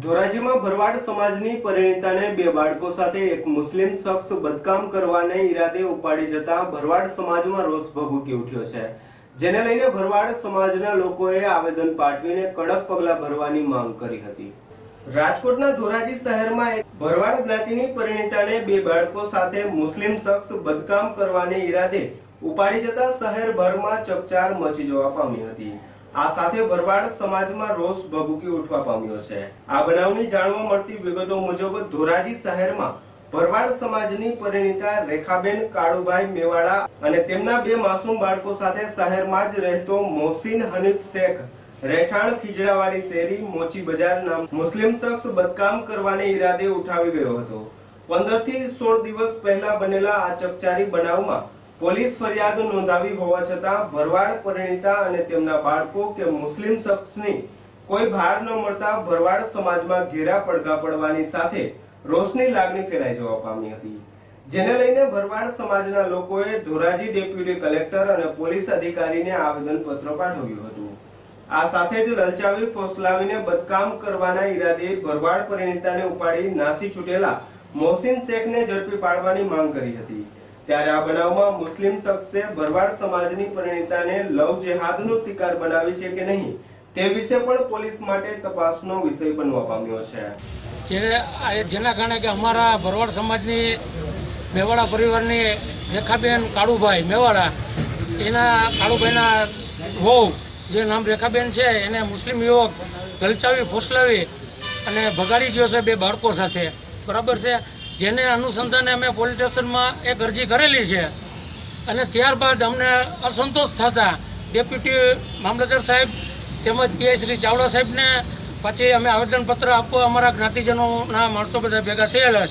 ધોરાજીમાં ભરવાડ સમાજની પરિણીતાને બે બાળકો સાથે એક મુસ્લિમ શખ્સ બદકામ કરવાને ઈરાદે ઉપાડી જતા ભરવાડ સમાજમાં રોષ ભભૂકી ઉઠ્યો છે, જેને લઈને ભરવાડ સમાજના લોકોએ આવેદન પાઠવીને કડક પગલાં ભરવાની માંગ કરી હતી। રાજકોટના ધોરાજી શહેરમાં એક ભરવાડ જ્ઞાતિની પરિણીતાને બે બાળકો સાથે મુસ્લિમ શખ્સ બદકામ કરવાને ઈરાદે ઉપાડી જતા શહેરભરમાં ચકચાર મચી જવા પામી હતી। આ સાથે ભરવાડ સમાજમાં રોષ ભભૂકી ઉઠવા પામ્યો છે। આ બનાવની જાણવા મળતી વિગતો મુજબ ધોરાજી શહેરમાં ભરવાડ સમાજની પરિણીતા રેખાબેન કાળુભાઈ મેવાડા અને તેમના બે માસૂમ બાળકો સાથે શહેરમાં જ રહેતો મોહસિન હનીફ શેખ રહેઠાણ ખીજડાવાળી શેરી મોચી બજાર નામ મુસ્લિમ શખ્સ બદકામ કરવાને ઈરાદે ઉઠાવી ગયો હતો। 15 થી 16 દિવસ પહેલા બનેલા આ ચકચારી બનાવમાં પોલીસ ફરિયાદ નોંધાવી હોવા છતાં ભરવાડ પરિણીતા અને તેમના બાળકો કે મુસ્લિમ શખ્સની કોઈ ભાર ન મળતા ભરવાડ સમાજમાં ઘેરા પડઘા પડવાની સાથે રોષની લાગણી ફેલાઈ જવા પામી હતી, જેને લઈને ભરવાડ સમાજના લોકોએ ધોરાજી ડેપ્યુટી કલેક્ટર અને પોલીસ અધિકારીને આવેદનપત્ર પાઠવ્યું હતું। આ સાથે જ લલચાવી ફોસલાવીને બદકામ કરવાના ઈરાદે ભરવાડ પરિણીતાને ઉપાડી નાસી છૂટેલા મોહસિન શેખને ઝડપી પાડવાની માંગ કરી હતી। ત્યારે આ બનાવમાં મુસ્લિમ શખ્સે ભરવાડ સમાજની પરિણીતાને લવ જેહાદનો શિકાર બનાવી છે કે નહીં તે વિશે પણ પોલીસ માટે તપાસનો વિષય બનવા પામ્યો છે। જેના કારણે કે અમારા ભરવાડ સમાજની મેવાડા પરિવારની રેખાબેન કાળુભાઈ મેવાડા, એના કાળુભાઈના વહુ જે નામ રેખાબેન છે એને મુસ્લિમ યુવક લલચાવી ફોસલાવી અને ભગાડી ગયો છે બે બાળકો સાથે, બરાબર છે। જેને અનુસંધાને અમે પોલીસ સ્ટેશનમાં એક અરજી કરેલી છે અને ત્યારબાદ અમને અસંતોષ થતા ડેપ્યુટી મામલતદાર સાહેબ તેમજ પીઆઈ શ્રી ચાવડા સાહેબને પછી અમે આવેદનપત્ર આપવા અમારા જ્ઞાતિજનોના માણસો બધા ભેગા થયેલા છે।